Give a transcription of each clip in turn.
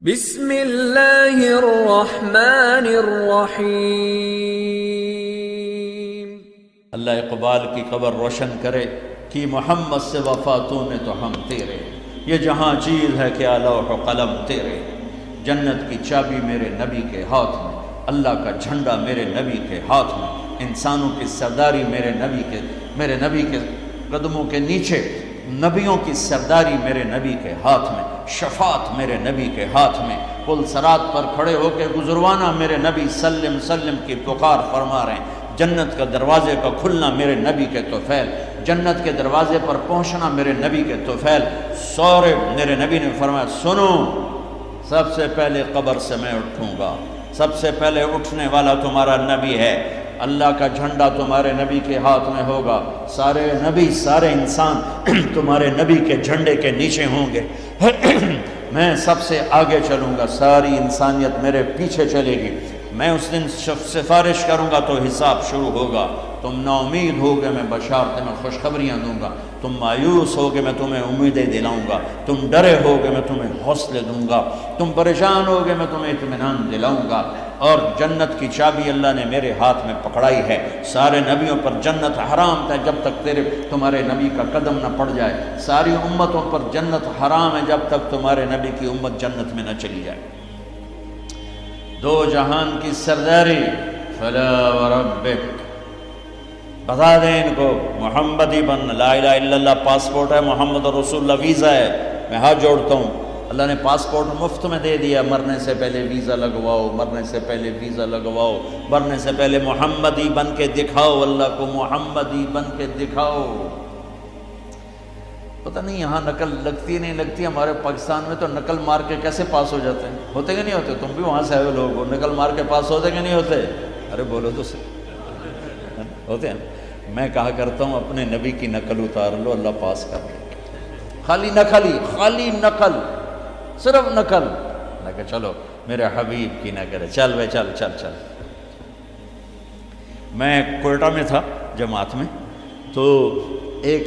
بسم اللہ الرحمن الرحیم۔ اللہ اقبال کی قبر روشن کرے کہ محمد سے وفاتوں میں تو ہم تیرے، یہ جہاں چیز ہے کیا لوح و قلم تیرے، جنت کی چابی میرے نبی کے ہاتھ میں، اللہ کا جھنڈا میرے نبی کے ہاتھ میں، انسانوں کی سرداری میرے نبی کے قدموں کے نیچے، نبیوں کی سرداری میرے نبی کے ہاتھ میں، شفاعت میرے نبی کے ہاتھ میں، پل صراط پر کھڑے ہو کے گزروانا میرے نبی سلم سلم کی پکار فرما رہے ہیں، جنت کا دروازے کا کھلنا میرے نبی کے طفیل، جنت کے دروازے پر پہنچنا میرے نبی کے طفیل، سورے میرے نبی نے فرمایا سنو، سب سے پہلے قبر سے میں اٹھوں گا، سب سے پہلے اٹھنے والا تمہارا نبی ہے، اللہ کا جھنڈا تمہارے نبی کے ہاتھ میں ہوگا، سارے نبی سارے انسان تمہارے نبی کے جھنڈے کے نیچے ہوں گے، میں سب سے آگے چلوں گا، ساری انسانیت میرے پیچھے چلے گی، میں اس دن سفارش کروں گا تو حساب شروع ہوگا، تم نا امید ہوگے میں بشارتیں میں خوشخبریاں دوں گا، تم مایوس ہوگے میں تمہیں امیدیں دلاؤں گا، تم ڈرے ہوگے میں تمہیں حوصلے دوں گا، تم پریشان ہوگے میں تمہیں اطمینان دلاؤں گا، اور جنت کی چابی اللہ نے میرے ہاتھ میں پکڑائی ہے، سارے نبیوں پر جنت حرام تھا جب تک تمہارے نبی کا قدم نہ پڑ جائے، ساری امتوں پر جنت حرام ہے جب تک تمہارے نبی کی امت جنت میں نہ چلی جائے، دو جہان کی سرداری، فلا وربک، بتا دیں ان کو محمدی بن، لا الہ الا اللہ پاسپورٹ ہے، محمد رسول اللہ ویزا ہے، میں ہاتھ جوڑتا ہوں، اللہ نے پاسپورٹ مفت میں دے دیا، مرنے سے پہلے ویزا لگواؤ، مرنے سے پہلے ویزا لگواؤ، مرنے سے پہلے محمدی بن کے دکھاؤ، اللہ کو محمدی بن کے دکھاؤ۔ پتہ نہیں یہاں نقل لگتی نہیں لگتی، ہمارے پاکستان میں تو نقل مار کے کیسے پاس ہو جاتے ہیں، ہوتے کہ نہیں ہوتے؟ تم بھی وہاں سے آئے لوگ ہو، نقل مار کے پاس ہوتے کہ نہیں ہوتے؟ ارے بولو تو صحیح، ہوتے ہیں۔ میں کہا کرتا ہوں اپنے نبی کی نقل اتار لو، اللہ پاس کر لے، خالی نقل، صرف نقل، میں کہا چلو میرے حبیب کی نہ کرے، چل بھائی چل۔ میں کوئٹہ میں تھا جماعت میں، تو ایک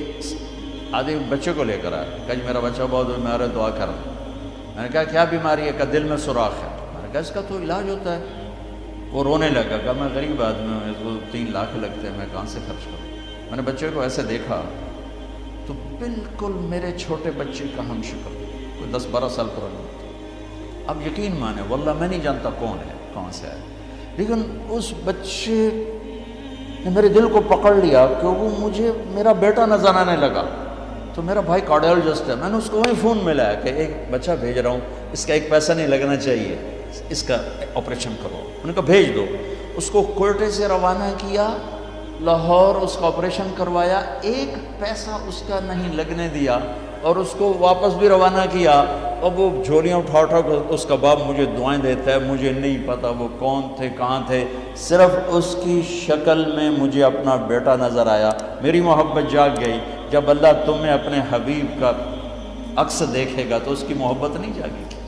آدمی بچے کو لے کر آیا، کہا جی میرا بچہ بہت بیمار ہے، دعا کر، میں نے کہا کیا بیماری ہے؟ کہ دل میں سوراخ ہے، میں نے کہا اس کا تو علاج ہوتا ہے، وہ رونے لگا، کہا میں غریب آدمی ہوں، اس کو 3 لاکھ لگتے ہیں، میں کہاں سے خرچ کروں؟ میں نے بچے کو ایسے دیکھا تو بالکل میرے چھوٹے بچے کا ہم شکل، کوئی 10-12 سال پرانا، اب یقین مانے واللہ میں نہیں جانتا کون ہے، کہاں سے آیا، لیکن اس بچے نے میرے دل کو پکڑ لیا کہ وہ مجھے میرا بیٹا نظر آنے لگا، تو میرا بھائی کارڈیالوجسٹ ہے، میں نے اس کو وہیں فون ملایا کہ ایک بچہ بھیج رہا ہوں، اس کا ایک پیسہ نہیں لگنا چاہیے، اس کا آپریشن کرو، انہوں نے کہا بھیج دو، اس کو کوئٹے سے روانہ کیا، لاہور اس کا آپریشن کروایا، ایک پیسہ اس کا نہیں لگنے دیا، اور اس کو واپس بھی روانہ کیا، اب وہ جھولیاں اٹھا اس کا باپ مجھے دعائیں دیتا ہے، مجھے نہیں پتا وہ کون تھے کہاں تھے، صرف اس کی شکل میں مجھے اپنا بیٹا نظر آیا، میری محبت جاگ گئی۔ جب اللہ تمہیں اپنے حبیب کا عکس دیکھے گا تو اس کی محبت نہیں جاگے گی،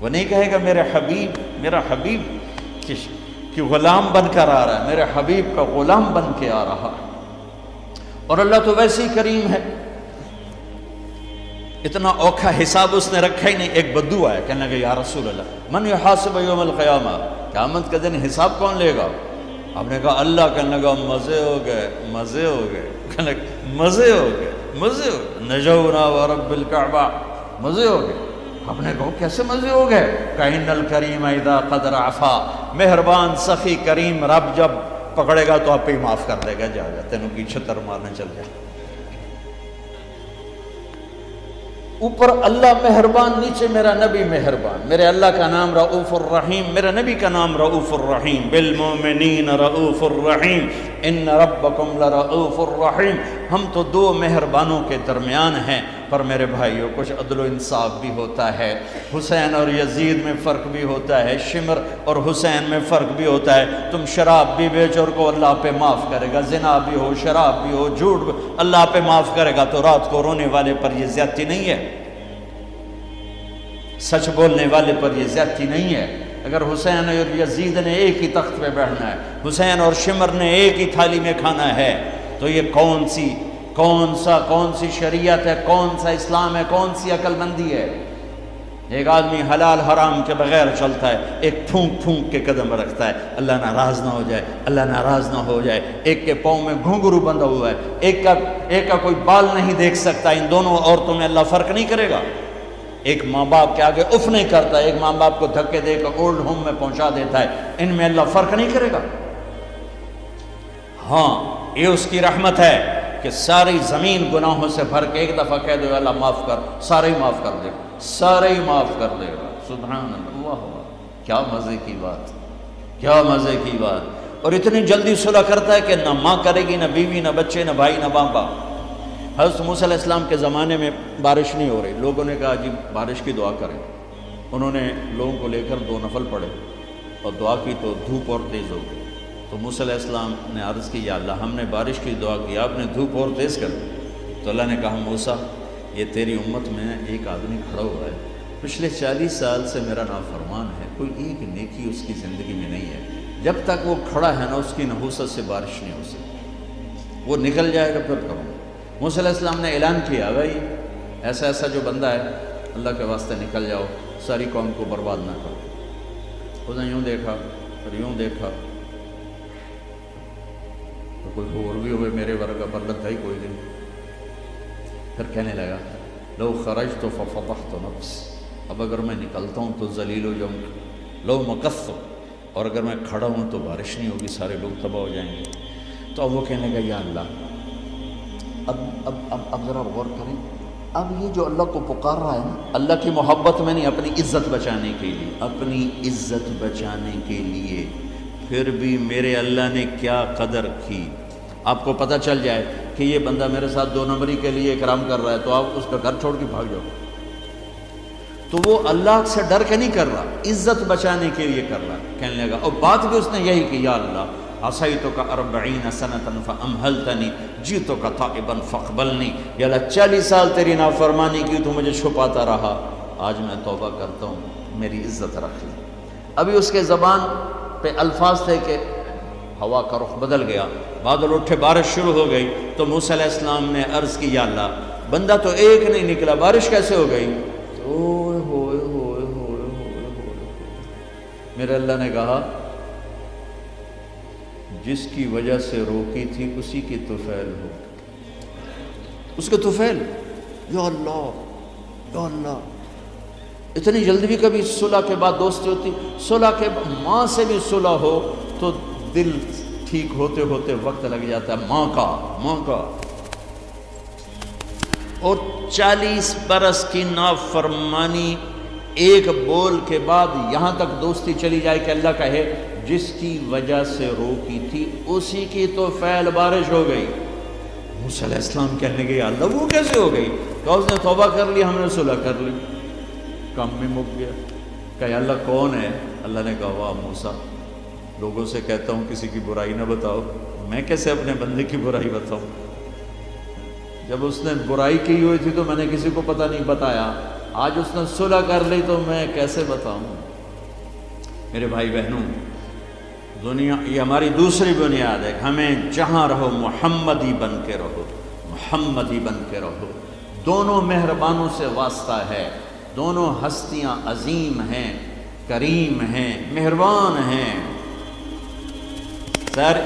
وہ نہیں کہے گا میرا حبیب کہ غلام بن کر آ رہا ہے، میرے حبیب کا غلام بن کے آ رہا ہے، اور اللہ تو ویسے ہی کریم ہے، اتنا اوکھا حساب اس نے رکھا ہی نہیں۔ ایک بدو آیا کہنے لگا یا رسول اللہ من یحاسب یوم القیامہ، قیامت کے دن حساب کون لے گا؟ آپ نے کہا اللہ، کہنے لگا مزے ہو گئے، کہنے لگا مزے ہو گئے، نجونا ورب الکعبہ، مزے ہو گئے۔ آپ نے کہا کیسے مزے ہو گئے؟ کَإِنَّ الْكَرِيمَ اِذَا قَدْ عَفَا، مہربان سخی کریم رب جب پکڑے گا تو آپ ہی معاف کر دے گا، جا تینوں کی چھتر مارنے چل جائے، اوپر اللہ مہربان، نیچے میرا نبی مہربان، میرے اللہ کا نام رؤوف الرحیم، میرے نبی کا نام رؤوف الرحیم، بالمؤمنین رؤوف الرحیم، ان ربکم لرؤوف الرحیم، ہم تو 2 مہربانوں کے درمیان ہیں، پر میرے بھائیوں کچھ عدل و انصاف بھی ہوتا ہے، حسین اور یزید میں فرق بھی ہوتا ہے، شمر اور حسین میں فرق بھی ہوتا ہے، تم شراب بھی بیچو کو اللہ پہ معاف کرے گا، زنا بھی ہو، شراب بھی ہو، جھوٹ بھی اللہ پہ معاف کرے گا، تو رات کو رونے والے پر یہ زیادتی نہیں ہے، سچ بولنے والے پر یہ زیادتی نہیں ہے۔ اگر حسین اور یزید نے ایک ہی تخت پہ بیٹھنا ہے، حسین اور شمر نے ایک ہی تھالی میں کھانا ہے، تو یہ کون سی شریعت ہے، کون سا اسلام ہے، کون سی عقل مندی ہے؟ ایک آدمی حلال حرام کے بغیر چلتا ہے، ایک پھونک پھونک کے قدم رکھتا ہے اللہ ناراض نہ ہو جائے، اللہ ناراض نہ ہو جائے، ایک کے پاؤں میں گھنگرو بندھا ہوا ہے، ایک کا کوئی بال نہیں دیکھ سکتا، ان دونوں عورتوں میں اللہ فرق نہیں کرے گا؟ ایک ماں باپ کے آگے اف نہیں کرتا، ایک ماں باپ کو دھکے دے کر اولڈ ہوم میں پہنچا دیتا ہے، ان میں اللہ فرق نہیں کرے گا؟ ہاں یہ اس کی رحمت ہے کہ ساری زمین گناہوں سے بھر کے ایک دفعہ کہہ دو اللہ معاف کر، سارے ہی معاف کر دے گا، سارے ہی معاف کر دے گا۔ سبحان اللہ، کیا مزے کی بات، کیا مزے کی بات۔ اور اتنی جلدی صلح کرتا ہے کہ نہ ماں کرے گی، نہ بیوی، نہ بچے، نہ بھائی، نہ باپ۔ حضرت موسیٰ علیہ السلام کے زمانے میں بارش نہیں ہو رہی، لوگوں نے کہا جی بارش کی دعا کریں۔ انہوں نے لوگوں کو لے کر 2 نفل پڑھے اور دعا کی تو دھوپ اور تیز ہو گئی۔ تو موسیٰ علیہ السلام نے عرض کی یا اللہ ہم نے بارش کی دعا کی، آپ نے دھوپ اور تیز کر دی۔ تو اللہ نے کہا موسیٰ یہ تیری امت میں ایک آدمی کھڑا ہوا ہے، پچھلے 40 سال سے میرا نافرمان ہے، کوئی ایک نیکی اس کی زندگی میں نہیں ہے، جب تک وہ کھڑا ہے نا اس کی نحوست سے بارش نہیں ہو سکتی، وہ نکل جائے گا پھر کروں۔ موسیٰ علیہ السلام نے اعلان کیا بھائی ایسا ایسا جو بندہ ہے اللہ کے واسطے نکل جاؤ، ساری قوم کو برباد نہ کرو۔ اس نے یوں دیکھا اور یوں دیکھا تو کوئی اور بھی ہوئے میرے ورگا پر لگتا ہی کوئی نہیں۔ پھر کہنے لگا لو خرجت ففضحت نفس، اب اگر میں نکلتا ہوں تو ذلیل ہو جاؤں گا، لو مکثت، اور اگر میں کھڑا ہوں تو بارش نہیں ہوگی، سارے لوگ تباہ ہو جائیں گے۔ تو اب وہ کہنے لگا یا اللہ اب ذرا غور کریں، اب یہ جو اللہ کو پکار رہا ہے نا اللہ کی محبت میں نہیں، اپنی عزت بچانے کے لیے، اپنی عزت بچانے کے لیے، پھر بھی میرے اللہ نے کیا قدر کی۔ آپ کو پتہ چل جائے کہ یہ بندہ میرے ساتھ 2 نمبری کے لیے اکرام کر رہا ہے تو آپ اس کا گھر چھوڑ کے بھاگ جاؤ۔ تو وہ اللہ سے ڈر کے نہیں کر رہا، عزت بچانے کے لیے کر رہا ہے۔ کہنے لگا اور بات بھی اس نے یہی کی یا اللہ عصیتک 40 سنة فأمہلتنی جئتک تائبا فاقبلنی، یا اللہ 40 سال تیری نافرمانی کی تو مجھے چھپاتا رہا، آج میں توبہ کرتا ہوں، میری عزت رکھ لی۔ ابھی اس کے زبان پہ الفاظ تھے کہ ہوا کا رخ بدل گیا، بادل اٹھے، بارش شروع ہو گئی۔ تو موسیٰ علیہ السلام نے عرض کی یا اللہ بندہ تو ایک نہیں نکلا، بارش کیسے ہو گئی؟ اوئے ہوئے ہوئے ہوئے ہوئے ہوئے، میرے اللہ نے کہا جس کی وجہ سے روکی تھی اسی کی طفیل ہو، اس کے طفیل۔ یا اللہ یا اللہ، اتنی جلدی بھی کبھی صلح کے بعد دوستی ہوتی؟ صلح کے ماں سے بھی صلح ہو تو دل ٹھیک ہوتے ہوتے وقت لگ جاتا ہے، ماں کا۔ اور 40 برس کی نافرمانی ایک بول کے بعد یہاں تک دوستی چلی جائے کہ اللہ کہے جس کی وجہ سے روکی تھی اسی کی تو فعل بارش ہو گئی۔ موسیٰ علیہ السلام کہنے گے یا اللہ وہ کیسے ہو گئی؟ کہ اس نے توبہ کر لی، ہم نے صلح کر لی، کام بھی مک گیا۔ کہ یا اللہ کون ہے؟ اللہ نے کہا واہ موسیٰ، لوگوں سے کہتا ہوں کسی کی برائی نہ بتاؤ، میں کیسے اپنے بندے کی برائی بتاؤں؟ جب اس نے برائی کی ہوئی تھی تو میں نے کسی کو پتہ نہیں بتایا، آج اس نے صلح کر لی تو میں کیسے بتاؤں؟ میرے بھائی بہنوں، دنیا یہ ہماری دوسری بنیاد ہے، ہمیں جہاں رہو محمدی بن کے رہو، محمدی بن کے رہو۔ دونوں مہربانوں سے واسطہ ہے، دونوں ہستیاں عظیم ہیں، کریم ہیں، مہربان ہیں۔ سر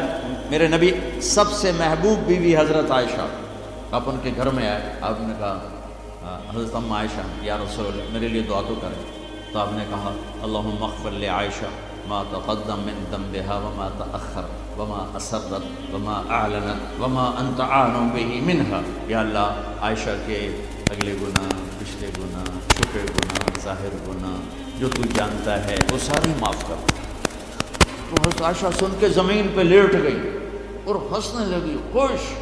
میرے نبی سب سے محبوب بیوی حضرت عائشہ، آپ ان کے گھر میں آئے، آپ نے کہا حضرت ام عائشہ یا رسول اللہ میرے لیے دعا تو کریں۔ تو آپ نے کہا اللہم اغفر لعائشہ ما تقدم من ذنبها وما تأخر وما اسرت وما اعلنت وما انت اعلم به منها، یا اللہ عائشہ کے اگلے گناہ، پچھلے گناہ، چھپے گناہ، ظاہر گناہ جو تو جانتا ہے وہ ساری معاف کر۔ تو حضرت عائشہ سن کے زمین پہ لیٹ گئی اور ہنسنے لگی، خوش۔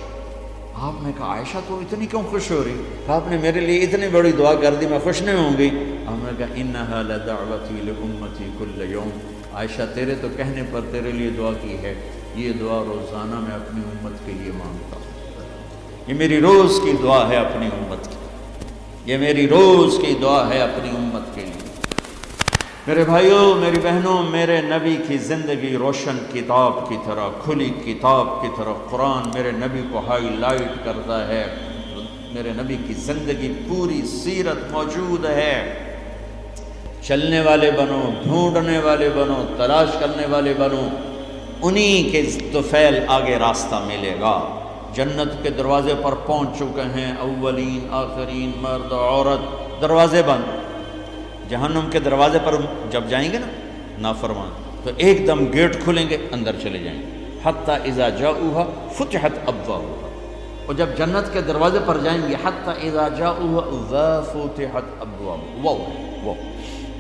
آپ نے کہا عائشہ تو اتنی کیوں خوش ہو رہی؟ آپ نے میرے لیے اتنی بڑی دعا کر دی، میں خوش نہیں ہوں گی؟ آپ نے کہا انہا لدعوتی لامتی کل یوم، عائشہ تیرے تو کہنے پر تیرے لیے دعا کی ہے، یہ دعا روزانہ میں اپنی امت کے لیے مانگتا ہوں، یہ میری روز کی دعا ہے اپنی امت کی، یہ میری روز کی دعا ہے اپنی امت کے لیے۔ میرے بھائیوں، میری بہنوں، میرے نبی کی زندگی روشن کتاب کی طرح، کھلی کتاب کی طرح قرآن میرے نبی کو ہائی لائٹ کرتا ہے۔ میرے نبی کی زندگی پوری سیرت موجود ہے۔ چلنے والے بنو، ڈھونڈنے والے بنو، تلاش کرنے والے بنو، انہی کے طفیل آگے راستہ ملے گا۔ جنت کے دروازے پر پہنچ چکے ہیں، اولین آخرین، مرد عورت، دروازے بند۔ جہنم کے دروازے پر جب جائیں گے نا نافرمان، تو ایک دم گیٹ کھلیں گے، اندر چلے جائیں گے۔ حتی اذا جاؤہا فتحت ابوابہا، اور جب جنت کے دروازے پر جائیں گے، حتی اذا جاؤہا وفتحت ابوابہا، وہ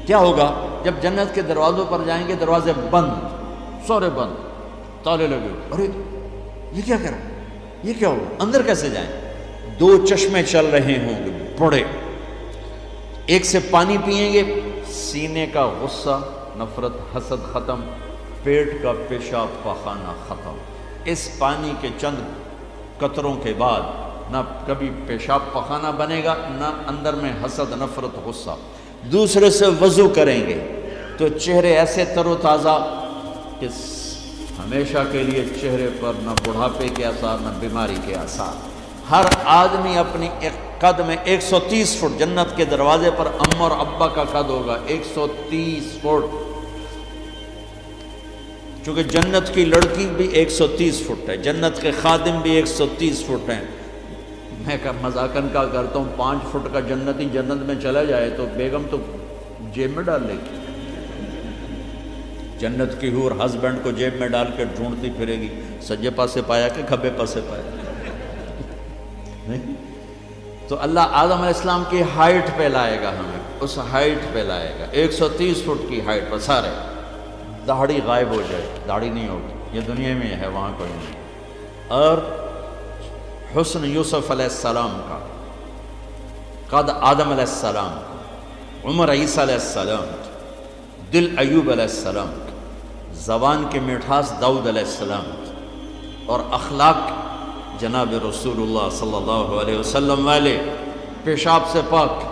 کیا ہوگا؟ جب جنت کے دروازوں پر جائیں گے، دروازے بند، سورے بند، تالے لگے، ارے یہ کیا کر رہا ہے، یہ کیا ہوگا، اندر کیسے جائیں؟ دو چشمے چل رہے ہوں گے بڑے، ایک سے پانی پئیں گے، سینے کا غصہ، نفرت، حسد ختم، پیٹ کا پیشاب پاخانہ ختم۔ اس پانی کے چند قطروں کے بعد نہ کبھی پیشاب پاخانہ بنے گا، نہ اندر میں حسد، نفرت، غصہ۔ دوسرے سے وضو کریں گے تو چہرے ایسے تر و تازہ کہ ہمیشہ کے لیے چہرے پر نہ بڑھاپے کے آثار، نہ بیماری کے آثار۔ ہر آدمی اپنی ایک قد میں 130 فٹ، جنت کے دروازے پر اماں اور ابا کا قد ہوگا 130 فٹ، چونکہ جنت کی لڑکی بھی 130 فٹ ہے، جنت کے خادم بھی 130 فٹ ہیں۔ میں مذاقن کا کرتا ہوں 5 فٹ کا جنتی جنت میں چلا جائے تو بیگم تو جیب میں ڈال لے گی، جنت کی حور ہسبینڈ کو جیب میں ڈال کے ڈھونڈتی پھرے گی، سجے پاسے پایا کہ کھبے پاسے پایا۔ تو اللہ آدم علیہ السلام کی ہائٹ پہ لائے گا، ہمیں اس ہائٹ پہ لائے گا، 130 فٹ کی ہائٹ پر، سارے داڑھی غائب ہو جائے، داڑھی نہیں ہوگی، یہ دنیا میں ہے، وہاں کوئی نہیں۔ اور حسن یوسف علیہ السلام کا، قد آدم علیہ السلام کا، عمر عیسیٰ علیہ السلام کا، دل ایوب علیہ السلام کا، زبان کے مٹھاس داؤد علیہ السلام کی، اور اخلاق جناب رسول اللہ صلی اللہ علیہ وسلم والے، پیشاب سے پاک،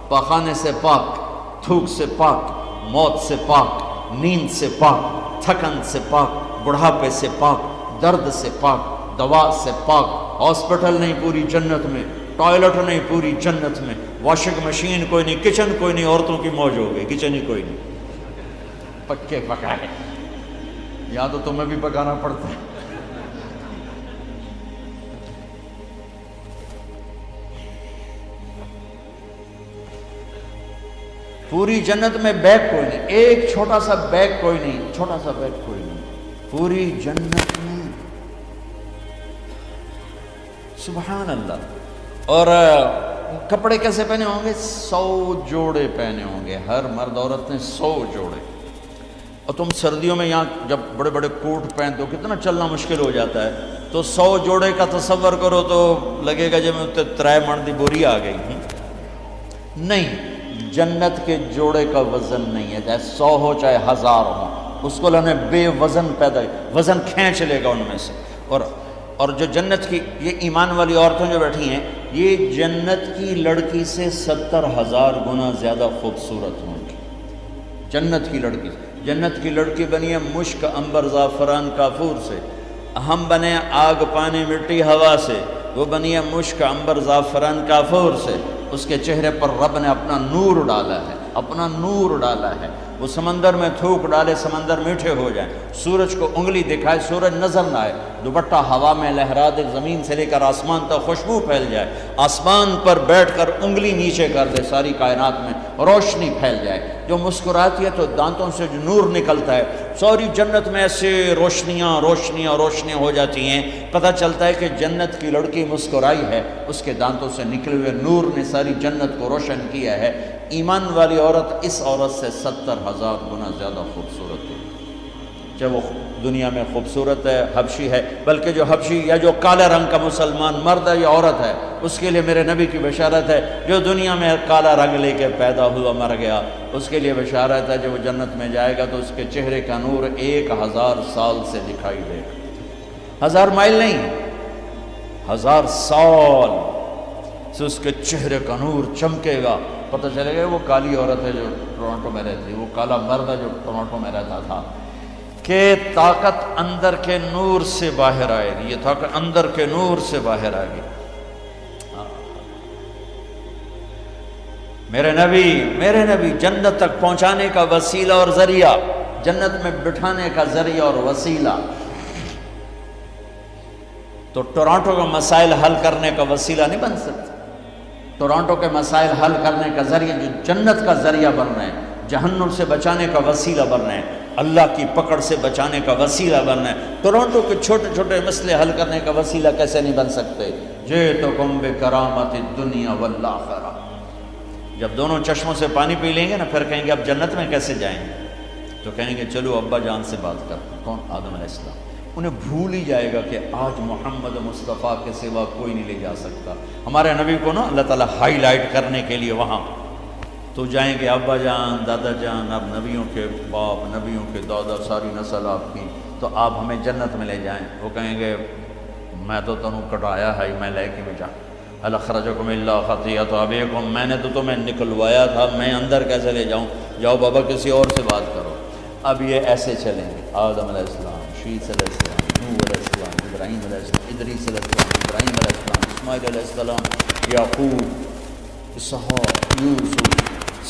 پاخانے سے پاک، تھوک سے پاک، موت سے پاک، نیند سے پاک، تھکن سے پاک، بڑھاپے سے پاک، درد سے پاک، دوا سے پاک۔ ہاسپٹل نہیں پوری جنت میں، ٹوائلٹ نہیں پوری جنت میں، واشنگ مشین کوئی نہیں، کچن کوئی نہیں، عورتوں کی موج ہو گئی، کچن ہی کوئی نہیں، پکے پکائے، یا تو تمہیں بھی پکانا پڑتا ہے۔ پوری جنت میں بیگ کوئی نہیں، ایک چھوٹا سا بیگ کوئی نہیں، چھوٹا سا بیگ کوئی نہیں پوری جنت میں، سبحان اللہ۔ اور کپڑے کیسے پہنے ہوں گے؟ 100 جوڑے پہنے ہوں گے، ہر مرد عورت نے 100 جوڑے۔ اور تم سردیوں میں یہاں جب بڑے بڑے کوٹ پہنتے ہو کتنا چلنا مشکل ہو جاتا ہے، تو 100 جوڑے کا تصور کرو تو لگے گا جب میں 3 من دی بوری آ گئی۔ نہیں، جنت کے جوڑے کا وزن نہیں ہے، چاہے 100 ہو چاہے 1000 ہو، اس کو اللہ نے بے وزن پیدا، وزن کھینچ لے گا ان میں سے۔ اور جو جنت کی یہ ایمان والی عورتیں جو بیٹھی ہیں، یہ جنت کی لڑکی سے 70,000 گنا زیادہ خوبصورت ہوں گی۔ جنت کی لڑکی، جنت کی لڑکی بنی ہے مشک، عنبر، زعفران، کافور سے، ہم بنے آگ، پانی، مٹی، ہوا سے، وہ بنی ہے مشک، عنبر، زعفران، کافور سے۔ اس کے چہرے پر رب نے اپنا نور ڈالا ہے، اپنا نور ڈالا ہے۔ وہ سمندر میں تھوک ڈالے، سمندر میٹھے ہو جائیں، سورج کو انگلی دکھائے، سورج نظر نہ آئے، دوپٹہ ہوا میں لہرا دے، زمین سے لے کر آسمان تک خوشبو پھیل جائے، آسمان پر بیٹھ کر انگلی نیچے کر دے، ساری کائنات میں روشنی پھیل جائے۔ جو مسکراتی ہے تو دانتوں سے جو نور نکلتا ہے، ساری جنت میں ایسے روشنیاں روشنیاں روشنیاں ہو جاتی ہیں، پتہ چلتا ہے کہ جنت کی لڑکی مسکرائی ہے، اس کے دانتوں سے نکلے ہوئے نور نے ساری جنت کو روشن کیا ہے۔ ایمان والی عورت اس عورت سے 70,000 گنا زیادہ خوبصورت ہے، چاہے وہ دنیا میں خوبصورت ہے، حبشی ہے، بلکہ جو حبشی یا جو کالے رنگ کا مسلمان مرد ہے یا عورت ہے، اس کے لیے میرے نبی کی بشارت ہے، جو دنیا میں کالا رنگ لے کے پیدا ہوا مر گیا، اس کے لیے بشارت ہے، جو وہ جنت میں جائے گا تو اس کے چہرے کا نور 1000 سال سے دکھائی دے گا، 1000 مائل نہیں، 1000 سال سے اس کے چہرے کا نور چمکے گا۔ پتہ چلے گا وہ کالی عورت ہے جو ٹورانٹو میں رہتی، وہ کالا مرد ہے جو ٹورانٹو میں رہتا تھا، کہ طاقت اندر کے نور سے باہر آئے گی، یہ طاقت اندر کے نور سے باہر آئے گی۔ میرے نبی جنت تک پہنچانے کا وسیلہ اور ذریعہ، جنت میں بٹھانے کا ذریعہ اور وسیلہ۔ تو ٹورانٹو کا مسائل حل کرنے کا وسیلہ نہیں بن سکتا، ٹورانٹو کے مسائل حل کرنے کا ذریعہ جو جنت کا ذریعہ بن رہے ہیں، جہنم سے بچانے کا وسیلہ بن رہے ہیں، اللہ کی پکڑ سے بچانے کا وسیلہ بن رہے ہیں۔ ٹورانٹو کے چھوٹے چھوٹے مسئلے حل کرنے کا وسیلہ کیسے نہیں بن سکتے؟ جئتکم بکرامت الدنیا والآخرہ۔ جب دونوں چشموں سے پانی پی لیں گے نا، پھر کہیں گے اب جنت میں کیسے جائیں گے؟ تو کہیں گے چلو ابا جان سے بات کرتے ہیں۔ کون؟ آدم علیہ السلام۔ انہیں بھول ہی جائے گا کہ آج محمد مصطفیٰ کے سوا کوئی نہیں لے جا سکتا۔ ہمارے نبی کو نا اللہ تعالیٰ ہائی لائٹ کرنے کے لیے وہاں تو جائیں گے، ابا جان، دادا جان، اب نبیوں کے باپ، نبیوں کے دادا، ساری نسل آپ کی، تو آپ ہمیں جنت میں لے جائیں۔ وہ کہیں گے میں تو تنوں کٹایا ہے، میں لے کے میں جاؤں۔ اخرجکم اللہ خطیئۃ ابیکم، میں نے تو تمہیں نکلوایا تھا، میں اندر کیسے لے جاؤں؟ جاؤ بابا کسی اور سے بات کرو۔ اب یہ ایسے چلیں گے، آدم علیہ السلام، شیث علیہ السلام، نوح علیہ السلام، ابراہیم علیہ السلام، ادریس علیہ السلام، ابراہیم علیہ السلام، اسماعیل علیہ السلام، یعقوب، اسحاق، یوسف،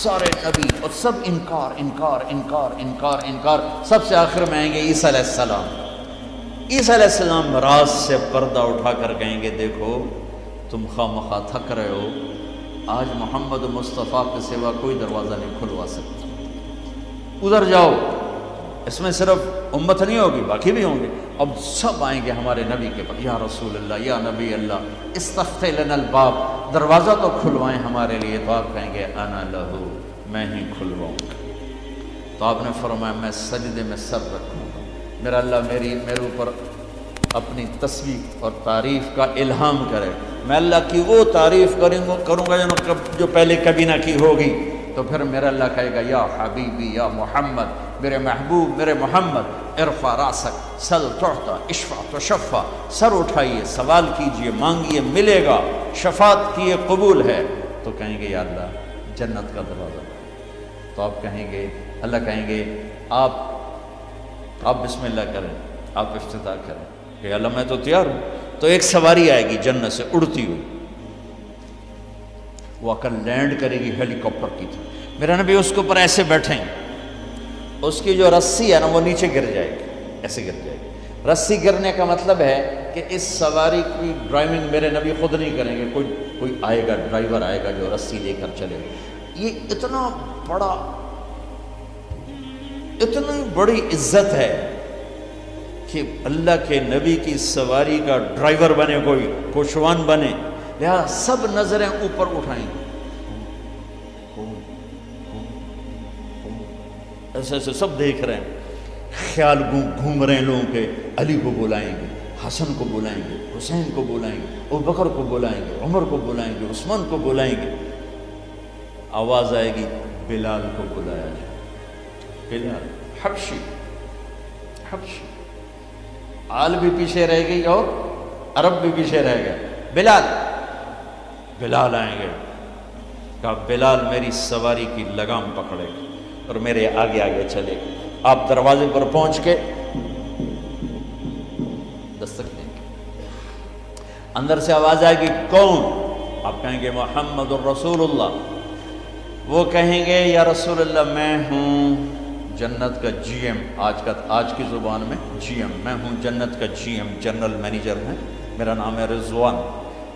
سارے نبی، اور سب انکار انکار انکار انکار انکار۔ سب سے آخر میں آئیں گے عیسیٰ علیہ السلام۔ عیسیٰ علیہ السلام راز سے پردہ اٹھا کر کہیں گے دیکھو تم خواہ مخواہ تھک رہے ہو، آج محمد مصطفیٰ کے سوا کوئی دروازہ نہیں کھلوا سکتا، ادھر جاؤ۔ اس میں صرف امت نہیں ہوگی، باقی بھی ہوں گے۔ اب سب آئیں گے ہمارے نبی کے پاس، یا رسول اللہ، یا نبی اللہ، استفتح لنا الباب، دروازہ تو کھلوائیں ہمارے لیے۔ تو آپ کہیں گے انا لہو، میں ہی کھلواؤں گا۔ تو آپ نے فرمایا میں سجدے میں سر رکھوں گا، میرا اللہ میرے اوپر اپنی تسبیح اور تعریف کا الہام کرے، میں اللہ کی وہ تعریف کروں گا جو پہلے کبھی نہ کی ہوگی۔ تو پھر میرا اللہ کہے گا یا حبیبی یا محمد، میرے محبوب میرے محمد، ارفع راسک سل تعطا اشفع تشفع، سر اٹھائیے، سوال کیجئے، مانگیے، ملے گا، شفاعت کیے قبول ہے۔ تو کہیں گے یا اللہ جنت کا دروازہ۔ تو آپ کہیں گے، اللہ کہیں گے آپ بسم اللہ کریں، آپ افتتاح کریں کہ اللہ میں تو تیار ہوں۔ تو ایک سواری آئے گی جنت سے اڑتی ہوئی، وہ آ کر لینڈ کرے گی ہیلی کاپٹر کی طرح، میرا نبی اس کے اوپر ایسے بیٹھیں گے، اس کی جو رسی ہے نا وہ نیچے گر جائے گی، ایسے گر جائے گی۔ رسی گرنے کا مطلب ہے کہ اس سواری کی ڈرائیونگ میرے نبی خود نہیں کریں گے، کوئی آئے گا، ڈرائیور آئے گا جو رسی لے کر چلے گا۔ یہ اتنی بڑی عزت ہے کہ اللہ کے نبی کی سواری کا ڈرائیور بنے، کوئی کوشوان بنے، لہذا سب نظریں اوپر اٹھائیں گے، ایسے سب دیکھ رہے ہیں، خیال گھوم رہے ہیں لوگوں کے، علی کو بلائیں گے، حسن کو بلائیں گے، حسین کو بلائیں گے، ابوبکر کو بلائیں گے، عمر کو بلائیں گے، عثمان کو بلائیں گے۔ آواز آئے گی بلال کو بلایا جائے، بلال حبشی، آل بھی پیچھے رہ گئی اور عرب بھی پیچھے رہ گئے، بلال آئیں گے، کہا بلال میری سواری کی لگام پکڑے گا اور میرے آگے آگے چلے گا۔ آپ دروازے پر پہنچ کے دستک دیں گے، اندر سے آواز آئے گی کون؟ آپ کہیں گے محمد الرسول اللہ۔ وہ کہیں گے یا رسول اللہ میں ہوں جنت کا جی ایم، آج کی زبان میں جی ایم، میں ہوں جنت کا جی ایم، جنرل مینیجر ہے، میرا نام ہے رضوان۔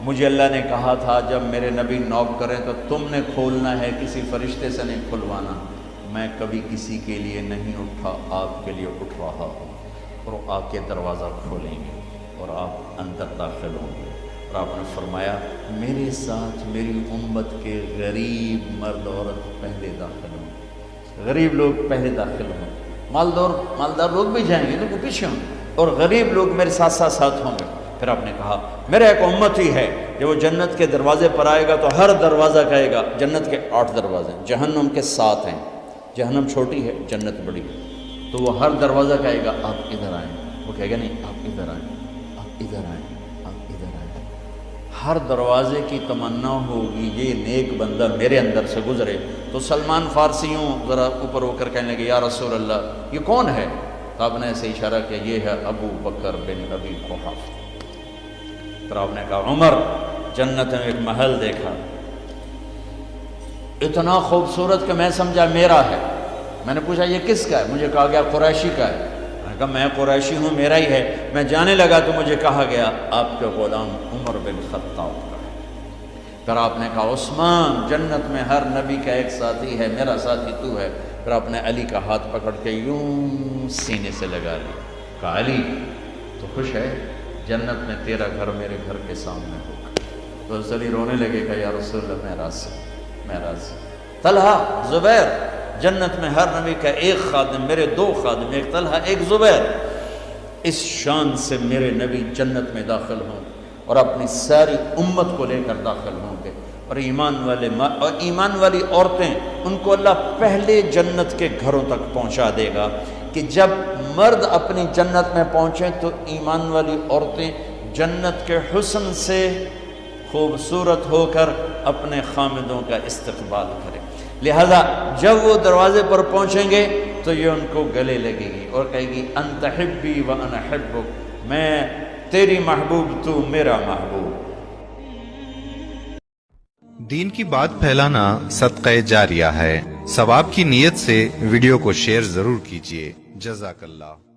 مجھے اللہ نے کہا تھا جب میرے نبی نوک کریں تو تم نے کھولنا ہے، کسی فرشتے سے نہیں کھلوانا۔ میں کبھی کسی کے لیے نہیں اٹھا، آپ کے لیے اٹھ رہا ہوں، اور آ کے دروازہ کھولیں گے اور آپ اندر داخل ہوں گے۔ اور آپ نے فرمایا میرے ساتھ میری امت کے غریب مرد عورت پہلے داخل ہوں، غریب لوگ پہلے داخل ہوں، مالدار لوگ بھی جائیں گے لیکن پیچھے ہوں گے، اور غریب لوگ میرے ساتھ ساتھ ہوں گے۔ پھر آپ نے کہا میرا ایک امت ہی ہے، جب وہ جنت کے دروازے پر آئے گا تو ہر دروازہ کہے گا، جنت کے 8 دروازے ہیں، جہنم کے 7 ہیں، جہنم چھوٹی ہے جنت بڑی ہے، تو وہ ہر دروازہ کہے گا آپ ادھر آئیں، وہ کہے گا نہیں آپ ادھر آئیں، آپ ادھر آئیں، آپ ادھر آئیں۔ ہر دروازے کی تمنا ہوگی یہ نیک بندہ میرے اندر سے گزرے۔ تو سلمان فارسیوں ذرا اوپر ہو کر کہنے لگے یا رسول اللہ یہ کون ہے؟ تو آپ نے ایسے اشارہ کیا یہ ہے ابو بکر بن ابی قحافہ۔ پھر آپ نے کہا عمر، جنت میں ایک محل دیکھا، اتنا خوبصورت کہ میں سمجھا میرا ہے۔ میں نے پوچھا یہ کس کا ہے؟ مجھے کہا گیا قریشی کا ہے۔ میں نے کہا میں قریشی ہوں، میرا ہی ہے۔ میں جانے لگا تو مجھے کہا گیا آپ کے غلام عمر بن خطاب کا ہے۔ پھر آپ نے کہا عثمان جنت میں ہر نبی کا ایک ساتھی ہے، میرا ساتھی تو ہے۔ پھر آپ نے علی کا ہاتھ پکڑ کے یوں سینے سے لگا لیا، کہا علی تو خوش ہے؟ جنت میں تیرا گھر میرے گھر کے سامنے ہوگا۔ تو علی رونے لگے کہ یا رسول اللہ میں راضی، میں راضی۔ طلحہ، زبیر، جنت میں ہر نبی کا ایک خادم، میرے دو خادم، ایک طلحہ ایک زبیر، اس شان سے میرے نبی جنت میں داخل ہوں اور اپنی ساری امت کو لے کر داخل ہوں گے۔ اور ایمان والی عورتیں ان کو اللہ پہلے جنت کے گھروں تک پہنچا دے گا کہ جب مرد اپنی جنت میں پہنچیں تو ایمان والی عورتیں جنت کے حسن سے خوبصورت ہو کر اپنے خامدوں کا استقبال کریں۔ لہذا جب وہ دروازے پر پہنچیں گے تو یہ ان کو گلے لگے گی اور کہے گی انت حبی و انا حبک، میں تیری محبوب تو میرا محبوب۔ دین کی بات پھیلانا صدقہ جاریہ ہے، ثواب کی نیت سے ویڈیو کو شیئر ضرور کیجیے۔ جزاک اللہ۔